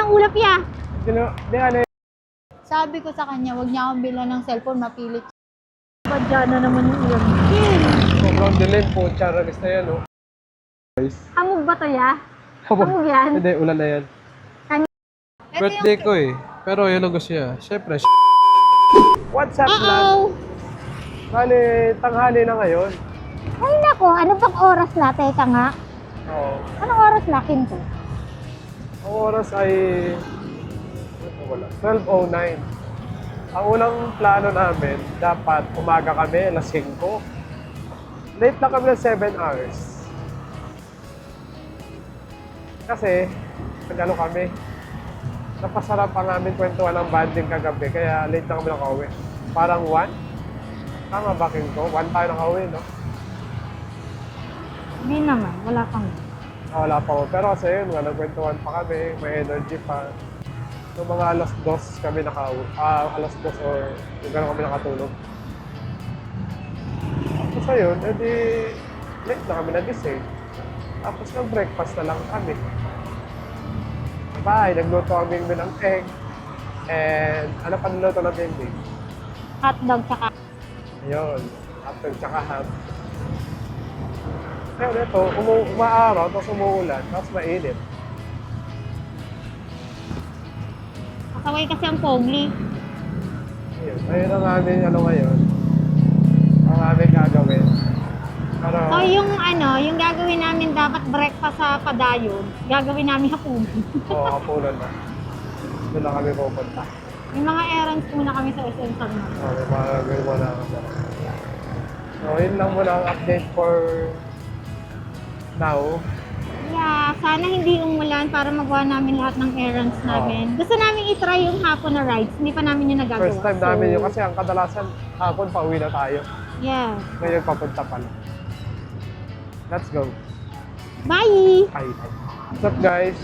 ng ulap ya. Di ano Sabi ko sa kanya, wag niya akong bilhan ng cellphone, mapilit. Badya na naman yung ulam. sobrang dilim po. Charalis na yan, oh. Guys. Hamog ba to ya? Hamog yan? Hindi, ulan na yan. Ito Birthday ko eh. Pero yun ang gusto niya. Siyempre, What's up, vlog? Uh-oh! Bali, tanghali na ngayon. Ay nako, ano bang oras na? Teka nga. Oo. Anong oras na kinto? Ang oras ay 12:09. Ang unang plano namin, dapat umaga kami, alas 5. Late na kami ng 7 hours. Kasi, nag-ano kami, napasarap ang aming kwentuhan ng banding kagabi, kaya late na kami nakauwi. Parang 1? Tama ba ko? 1 tayo nakauwi, no? Hindi naman, wala pang. Wala pa ako. Pero kasi yun, nagkwentuhan pa kami, may energy pa. Noong mga alas 2 kami nakauwi. Alas 2 or yung gano'n kami nakatulog. Tapos ayun, edi late na kami nagising. Tapos nag-breakfast na lang kami. Bye! Nagluto kami ng egg. And ano pa niluto ng baby? Hotdog tsaka. Ayun, after tsaka ham. Ayun, ito, umaaraw, tapos umuulan, tapos mainit. Kasaway kasi ang pogli. Ayun ang aming ano ngayon. Ang aming gagawin. Pero, So yung gagawin namin dapat breakfast sa padayon, gagawin namin hapunan. oo, kapunan na. Doon na kami pupunta. May mga errands muna kami sa SM Sagman. Oo, may mga gagawin mo na ako. So, yun lang muna ang update for now. Yeah, sana hindi umulan para magawa namin lahat ng errands namin. Gusto namin i-try yung hapon na rides, hindi pa namin yung nagagawa. First time namin yun kasi ang kadalasan hapon pauwi na tayo. Yeah. Ngayon papunta pa lang. Let's go. Bye! Ay. What's up guys?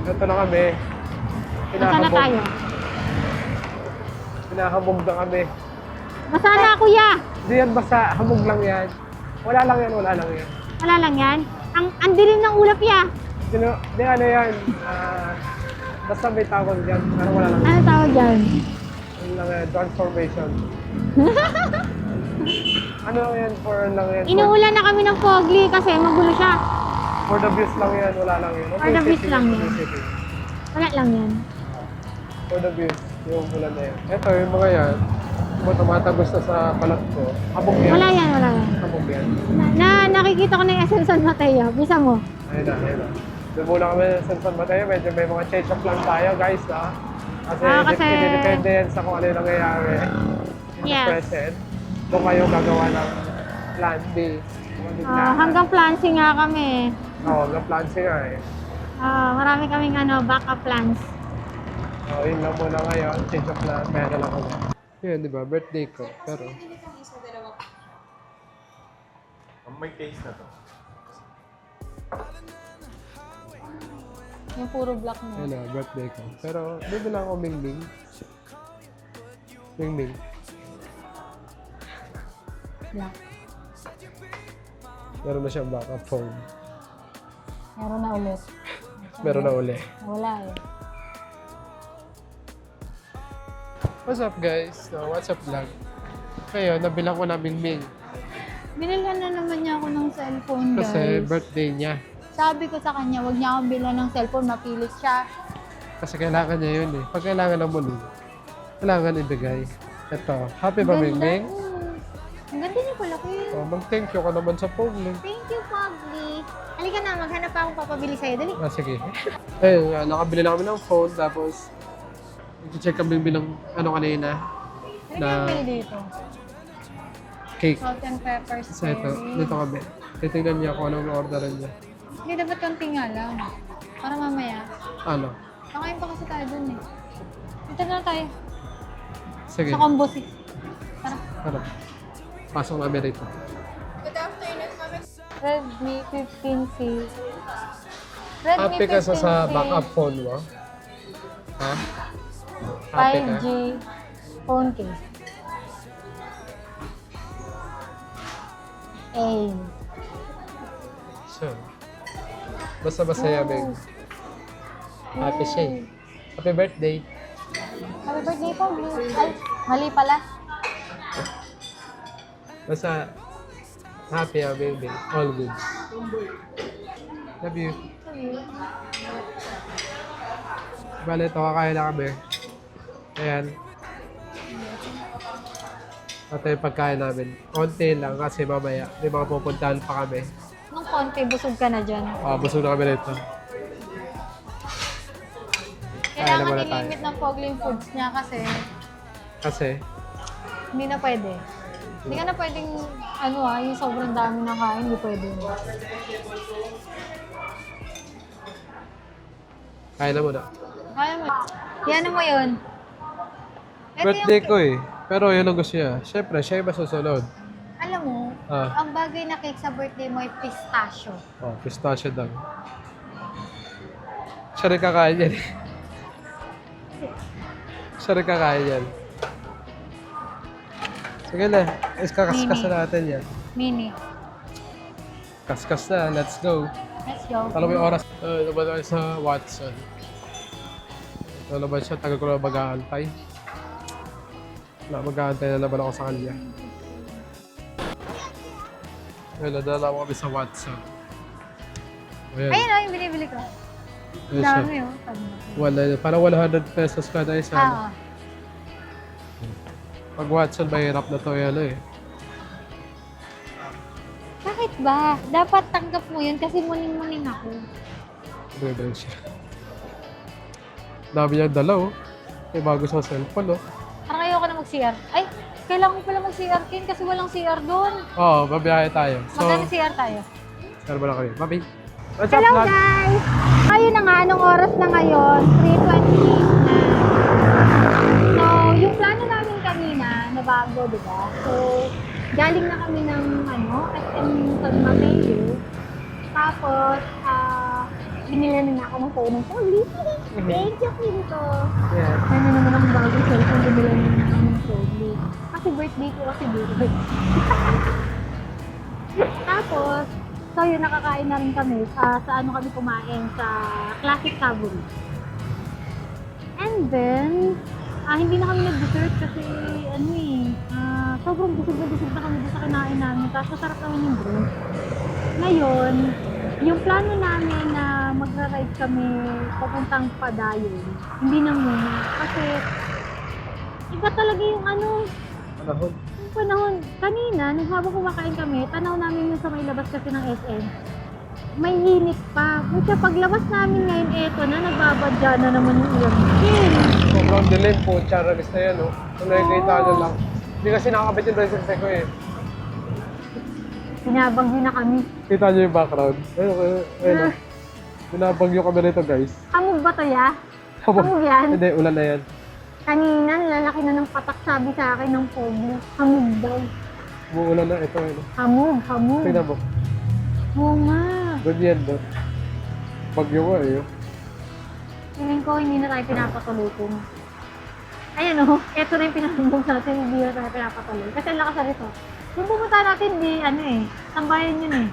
Ito na kami. Nasaan na tayo? Pinahamog na kami. Basa na kuya! Hindi yan basta, hamog lang yan. Wala lang yan, wala lang yan. Wala lang yan. Ang dilim ng ulap ya. Di ano yan, basta may tawag dyan. Pero wala lang yan. Ano tawag dyan? Ano lang yan, transformation. Ano lang yan, for lang yan. Inuulan na kami ng fogly kasi magulo siya. For the views lang yan, wala lang yan. For the views lang yan. Publicity. Wala lang yan. For the views, yung ulan na yan. Ito, yung mga yan, kung tumatagos na sa balat ko, habog yan. Wala yan, wala yan. Habog yan. Nakikita ko na yung SM San Mateo. Bisa mo. Ayun na, ayun na. Doon muna kami sa San Mateo, medyo may mga change of plan tayo guys na. Kasi depende yan sa kung ano yung nangyayari. In the present. Doon kayo gagawa ng plan B. Hanggang plan C nga kami. Oo, hanggang plan C nga eh. Marami kaming backup plans. Yun lang muna ngayon, change of plan, kaya na lang ako. Yun, di ba? Birthday ko, pero... May case na to. Yung puro black mo. Yun na, birthday ko. Pero, bibili lang ako Ming-Ming. Ming-Ming. Black. Meron na siyang backup phone. Meron na ulit. Meron na uli. Wala eh. What's up guys? So, what's up vlog? Ngayon, nabilang ko na Ming-Ming. Binilhan na naman niya ako ng cellphone, guys. Kasi birthday niya. Sabi ko sa kanya, wag niya akong bilhan ng cellphone, mapilit siya. Kasi kailangan niya yun eh. Pag kailangan ng muli, kailangan ibigay. Ito, happy ba Ming-Ming? Ang ganda niya pala, Kuya. Oh, mag-thank you ka naman sa Pogling. Thank you, Pogli. Halika na, maghanap pa akong papabili sa'yo. Dali. Sige. Ayun, nakabili na kami ng phone, tapos i-check kami bilang ano kanina. Ano yung bili dito? Cake. Salt and pepper So ito, spray. dito kami. Titignan niya kung anong orderan niya. Hindi, dapat konti nga lang. Para mamaya. Ano? Kakain pa kasi tayo dun eh. Dito na tayo. Sige. Sa combo 6. Tara. Ano? Pasok namin rito. Redmi 15C. Happy ka sa backup phone mo? Ha? Happy ka? 5G phone case. Aim. So, basta masaya, Beng. Happy siya eh. Happy birthday. Happy birthday po. Ay, mali pala. Basta, happy baby. All good. Love you. Bale, ito kakain na kami. Ayan. Ito yung pagkain namin. Konti lang kasi mamaya may mga pupuntahan pa kami. Nung konti, busog ka na dyan. Busog na kami nito. Kaya Kailangan naman na tayo. i-limit ng Pogling Foods niya kasi hindi na pwede. Hindi ka na pwedeng, yung sobrang dami na kain, hindi pwede. Kaya na muna. Kaya mo. Yan mo yun. Ito Birthday yung, ko eh. Pero yun ang gusto niya. Siyempre, siya yung masusunod. alam mo, ang bagay na cake sa birthday mo ay pistachio. Pistachio daw. Siya rin kakain yan eh. Siya rin kakain yan. Sige na, kakaskas na natin yan. Mini. Kaskas na, let's go. Let's go. Alam mo yung oras. Lumabas tayo sa Watson. Lumabas siya, tagal ko na mag-aantay. Mag-aantay na naman ako sa kanya. Ayun, nadala mo kami sa Watson. Ayan. Ayun o, yung binibili ko. Ayun siya. Dami o. Parang 100 pesos kada isa. Ah, Pag Watson, mahirap na to yan eh. bakit ba? Dapat tanggap mo yun kasi muning-muning ako. Bebe siya. Dami niyang dalaw. May bago sa cellphone, oh. Parang ayoko na mag-CR. Ay, kailangan ko pala mag-CR Kin kasi walang CR doon. Oo, babiyahe tayo. Magkano CR tayo? Share mo lang kayo. Bye. What's up, Hello vlog? guys! Ayun na nga, anong oras na ngayon? 3:28 na. So, yung plano namin kanina, nabago, di ba? So, galing na kami ng SM San Mateo. Tapos, binila na ako ng phone ng police. Thank you, Pinto. Yes. Ano naman ang bagong cellphone, binila na ako ng police. Kasi birthday ko kasi dito. Tapos, so yun, nakakain na rin kami sa kami kumain sa Classic Savory. And then, hindi na kami nag-dessert kasi sobrang busog na kami sa kinain namin. Tapos masarap naman yung drink. Ngayon, yung plano namin na magra-ride kami papuntang Padayon, hindi na muna. Kasi, iba talaga yung Panahon. yung panahon. Kanina, nung habang kumakain kami, tanaw namin yung sa may labas kasi ng SM. May init pa. Kaya paglabas namin ngayon, eto na, nagbabadya na naman yung ilang. Sobrang dilim po. Charabis na yan, oh. Kung nakikita nyo lang. Hindi kasi nakakabit yung driver's ko eh. Pinabagyo na kami. Kita nyo yung background. Ayun. Pinabagyo kami rito, guys. Hamog ba to ya? Hamog yan? Hindi, ulan na yan. Kanina, lalaki na ng patak sabi sa akin ng pogo. Hamog daw. Umuulan na ito. Hamog. Tingnan mo. Oo nga. Good yan doon. Bagyo ko eh. Feeling ko hindi na tayo pinapatuloy kung. Ayan o, eto na yung pinasumbong sa atin, hindi na tayo pinapatuloy. Kasi ang lakas na rito. Yung pumunta natin, tambayan yun eh.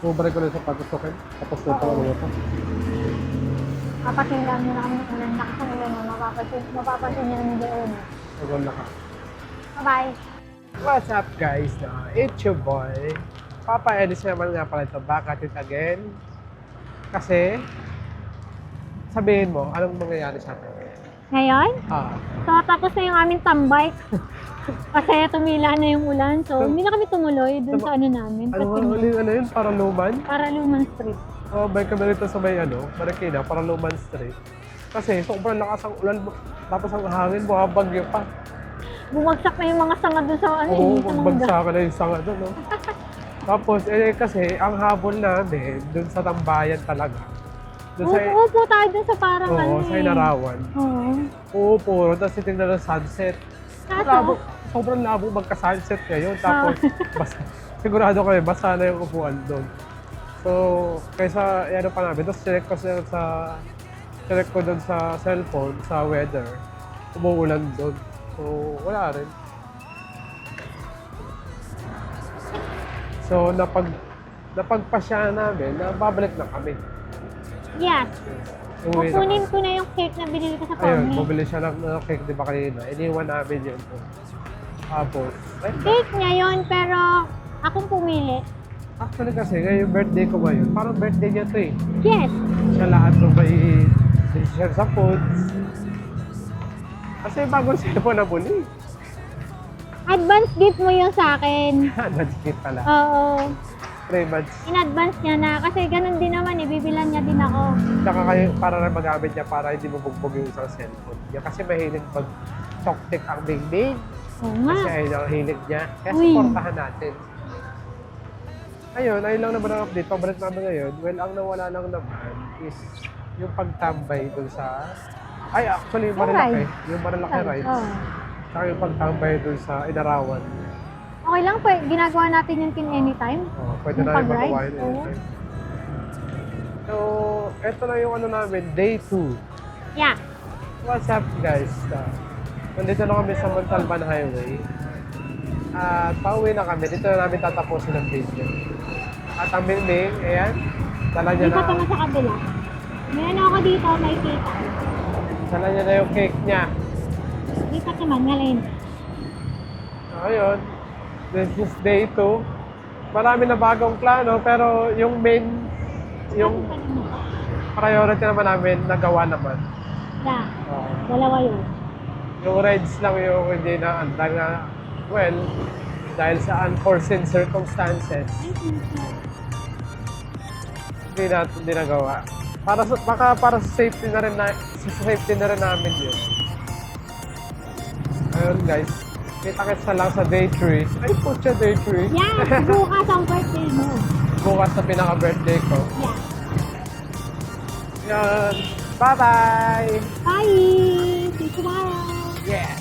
Bumalik ko na sa patutukin. Tapos na pala mga ito. Kapatilaan nyo na kami ng ulan. Lakas ng ulan mo, mapapansin nyo namin doon. Nagwan na ka. Bye-bye. What's up guys? It's your boy. Papa Ellis naman nga pala ito. Back at it again. Kasi, sabihin mo, anong mangyayari sa atin? Ngayon? Ah, So, tapos na yung aming tambay. Kasi tumila na yung ulan. So, hindi na kami tumuloy dun sa namin. ano nga ulit, yun? Paraluman? Paraluman Street. Bike kami rito sa may Marikina, Paraluman Street. Kasi sobrang lakas ang ulan mo. Tapos ang hangin mo, bagyo pa. Bumagsak na yung mga sanga dun sa Oo, sa mangga. magbagsakan na yung sanga doon, no? Tapos, kasi ang habol namin, dun sa tambayan talaga. Uupo tayo dun sa parang sa Inarawan. Oo. Uupo, tapos titignan ng sunset. Kaso, Sobrang labo magka-sunset ngayon. Tapos, sigurado kayo, basa na yung upuan doon. So, kaysa, pa namin. Tapos, check ko doon sa cellphone, sa weather. Umuulan doon. So, wala rin. So, napagpasya namin na babalik na kami. Yes. Uwi na Kukunin kami. ko na yung cake na binili ko sa Ayun, Pomni. bumili siya ng cake, di ba kanina? Iniwan namin yun. Tapos, Cake niya yun, pero akong pumili. actually kasi, ngayon birthday ko ngayon, parang birthday niya to eh. Yes. Siya lahat ng may decision sa foods. Kasi bagong cellphone na buli. Advance gift mo yun sa akin. Nagkikit pala. Oo. 3 months. In advance niya na. Kasi ganun din naman eh. Bibilan niya din ako. Tsaka kayo, para rin magamit niya para hindi mo bugbog yung isang cellphone niya. Kasi mahilig pag toktik ang bing-bing. Oo Kasi nga. ayun ang hilig niya. Kaya Uy. supportahan natin. Ayun, ayun lang naman ang update. Paborito namin ngayon. Well, ang nawala lang naman is yung pagtambay dun sa... Ay, actually, yung Yung Marilaki. ride. Yung Marilaki ride. Oo. Tsaka yung pagtambay dun sa Inarawan. Okay lang, ginagawa natin yung kin anytime. Oh, pwede Yung na rin pag-ride? magawa yun. Oo. So, eto na yung ano namin, day 2. Yeah. What's up guys? Nandito na kami sa Montalban Highway. At pauwi na kami. Dito na namin tatapusin ang video. At ang Bing, ayan. Dala niya Isa pa nga na, sa kabila. May ano ako dito, may cake. dala niya na yung cake niya. Lipat naman, ngalin. So, ayun. This is day 2. Marami na bagong plano, pero yung main, yung priority naman namin, nagawa naman. Da, Oo. dalawa yun. Yung rides lang yung hindi na andang na, well, dahil sa unforeseen circumstances, hindi nagawa. Para sa, baka para sa safety na rin namin yun. Ayun guys, kita-kits na lang sa day 3. Ay, putya day 3. Yeah, bukas ang birthday mo. Bukas sa pinaka-birthday ko. Yeah. Yan. Bye-bye! Bye! See you tomorrow! Yeah!